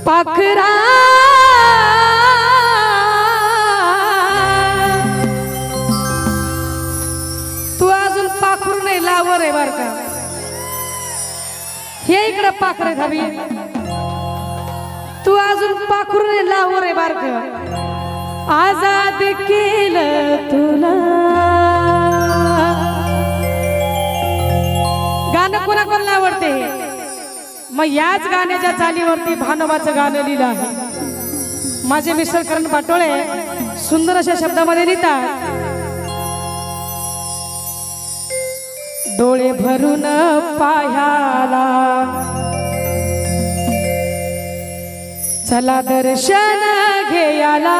पाखरा तू अजून पाखरू नाही लावर आहे बर का हे इकडे पाखरे धावी तू अजून पाखरू नाही लावर आहे बर का आजाद केलं तुला गाणं कोणाकोणाला आवडते मग याच गाण्याच्या चालीवरती भानोबाचं गाणं लिहिलं आहे माझे मिस्टर करण पाटोळे सुंदर अशा शब्दामध्ये लिहितात डोळे भरून पाह्याला चला दर्शन घ्यायला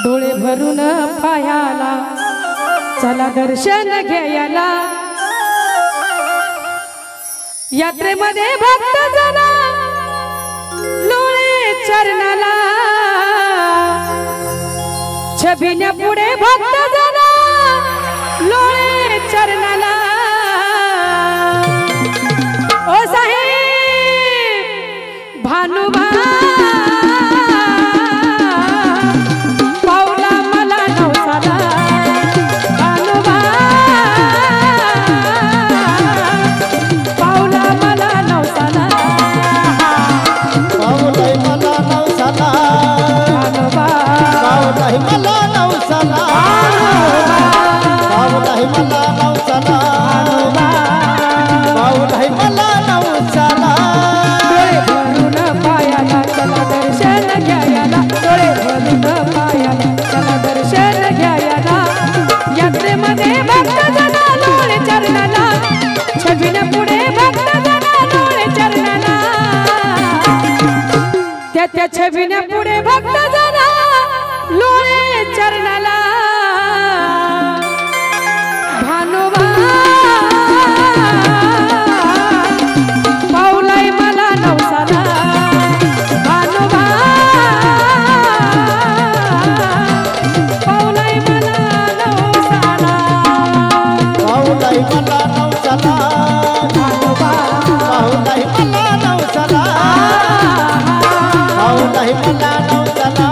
डोळे भरून पायाला चला दर्शन घ्यायला यात्रेमध्ये भक्त जन लोळे चरणाला छबिन्या पुढे भक्त जन लोळे चरणाला ओ साहेब भानुबा त्या छबिन्या पुढे भक्त जन लोळे चरणाला भानुबा पावलाय मला नवसाला भानुबा पावलाय मला नवसाला पावलाय मला नवसाला भानुबा पावलाय मला नवसाला पावलाय मला नवसाला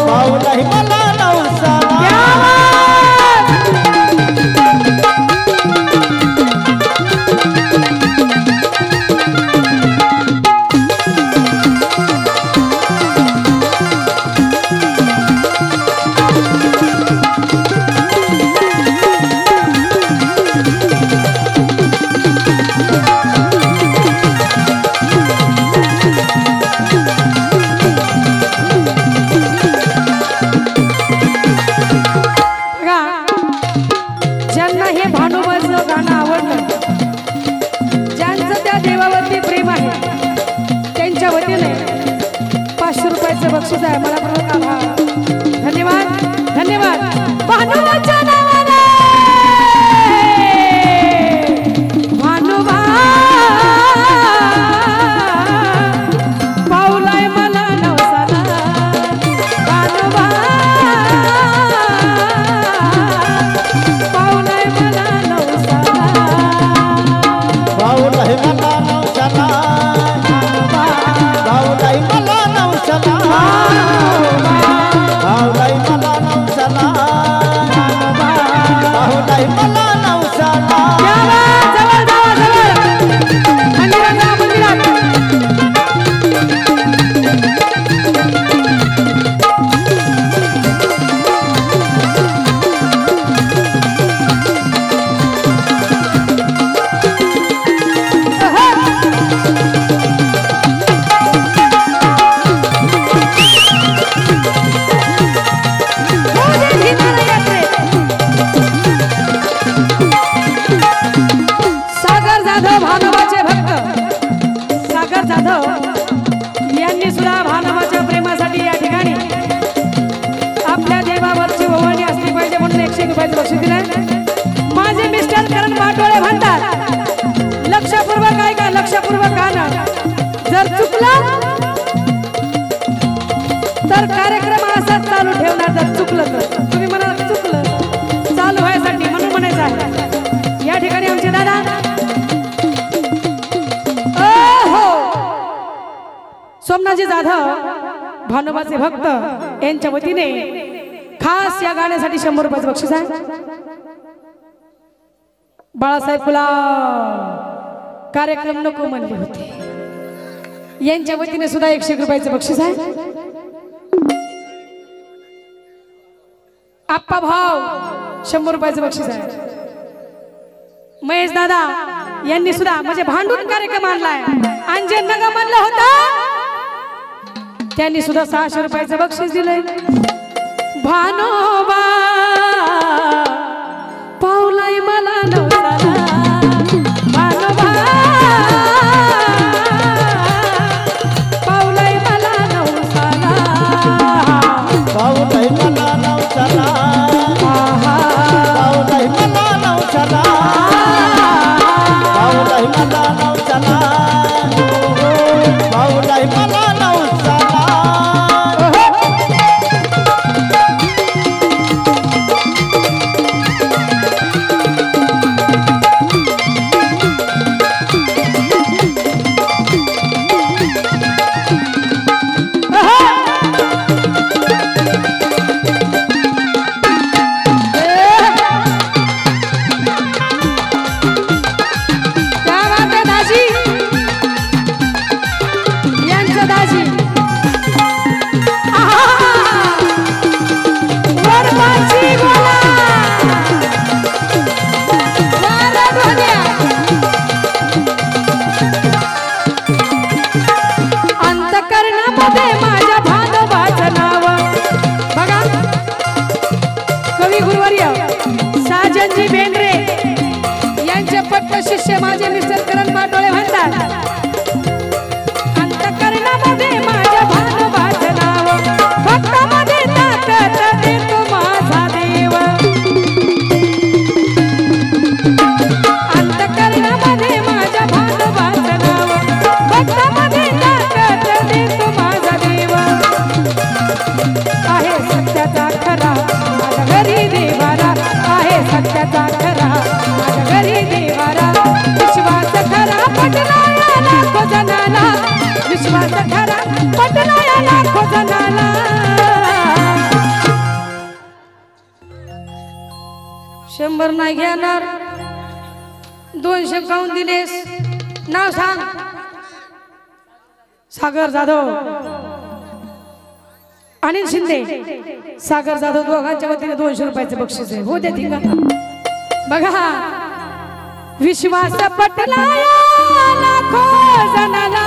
पावलाय मला नवसाला ज्यांना हे भानुबाचं गाणं आवडलं ज्यांचं त्या देवावरती प्रेम आहे त्यांच्या वतीने 500 रुपयाचं बक्षीस आहे मला प्रमुख आभार धन्यवाद धन्यवाद भानुबाच्या नावाने भानुबा पावलाय मला नवसाला भानुबा पावलाय मला नवसाला पावलाय मला नवसाला पावलाय मला नवसाला चुकला तर कार्यक्रम असाच चालू ठेवणार. जर चुकलं तर तुम्ही म्हणाल चुकलं चालू व्हायसाठी म्हणून म्हणायचं आहे. या ठिकाणी आमचे दादा सोमनाथजी जाधव भानुबाचे भक्त यांच्या वतीने खास या गाण्यासाठी 100 रुपयाचं बक्षीस आहे. बाळासाहेब फुला कार्यक्रम नको म्हणले होते, यांच्या वतीने सुद्धा 101 रुपयाचं बक्षीस आहे. आप्पा भाव 100 रुपयाचं बक्षीस आहे. महेश दादा यांनी सुद्धा म्हणजे भांडून कार्यक्रम आणलाय आणि जे नग म्हणलं होतं त्यांनी सुद्धा 600 रुपयाचं बक्षीस दिलंय. भानोबा पावलाय मला नवसाला, भानोबा पावलाय मला नवसाला, पाऊलाय मला नवसाला, पाऊलाय मला नवसाला, पाऊलाय मला नवसाला, पाऊलाय मला नवसाला. शिष्य माझे मिस्टर करण पाटोळे म्हणतात, अंतकरणामध्ये माझ्या भानोबाचं नाव, भक्तामध्ये ताकद देतो माझा देव. अंतकरणामध्ये माझ्या भानोबाचं नाव, भक्तामध्ये ताकद देतो माझा देव. आहे सत्याचा खरा माझ्या घरी देवारा, आहे सत्याचा खरा माझ्या घरी देवारा. विश्वास खरा पटलाया लाखो जनाला, विश्वास खरा पटलाया लाखो जनाला. शंभर नाही घेणार, 200 काऊन दिलेस? नाव सांग. सागर जाधव, अनिल शिंदे, सागर जाधव दोघांच्या वतीने 200 रुपयाचे बक्षीस आहे. हो द्या तिला बघा. विश्वास पटलाया लाखो जनाला,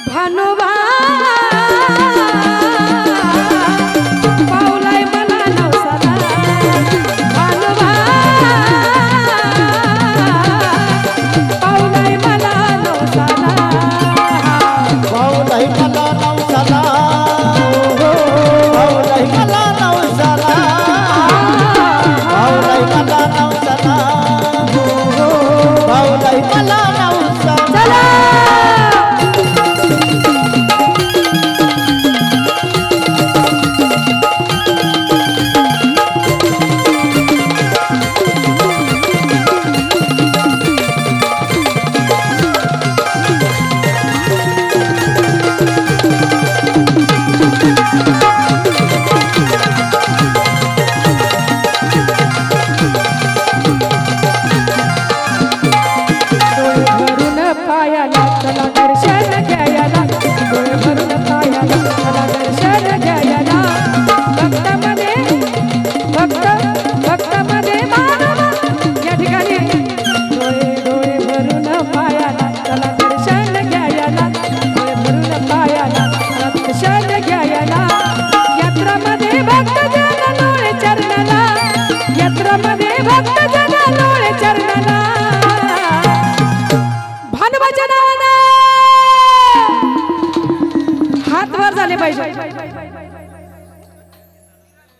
भानोबा पावलाय मला नवसाला, भानोबा पावलाय मला नवसाला, पाऊलाय मला नवसाला, पाऊलाय मला नवसाला, पाऊलाय मला नवसाला, पाऊलाय मला नवसाला.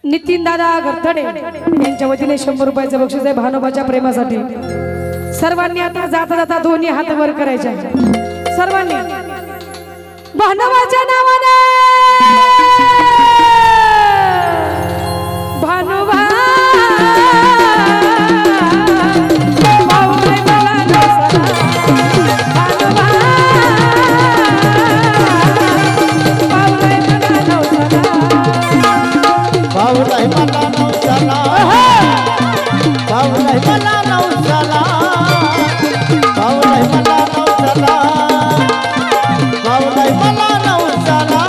नितीन दादा गरतडे यांच्या वतीने 100 रुपयाचं बक्षीस आहे भानोबाच्या प्रेमासाठी. सर्वांनी आता जाता जाता दोन्ही हात वर करायचे सर्वांनी भानुबाच्या नावाने भानुबा भाऊलाई मला नवसाला भाऊलाई मला नवसाला भाऊलाई मला नवसाला भाऊलाई मला नवसाला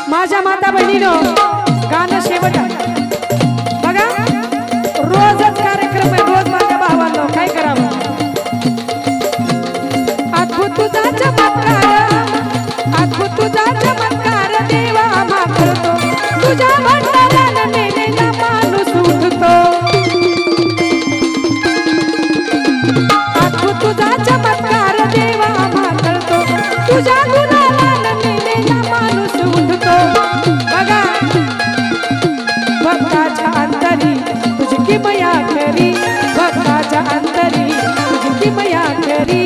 माझ्या माता बहिणीनो गाणं शेवट बघा रोजच कार्यक्रम आहे रोज माझ्या भावांनो काय करावं अद्भुत तुझा चमत्कार देवा आम्हा करतो तुझ्या भंडाऱ्यानं मेलेला माणूस उठतो अद्भुत तुझा चमत्कार देवा आम्हा करतो तुझ्या गुणानं मेलेला माणूस उठतो बघा भक्ताच्या अंतरी तुझी किमया खरी भक्ताच्या अंतरी तुझी किमया खरी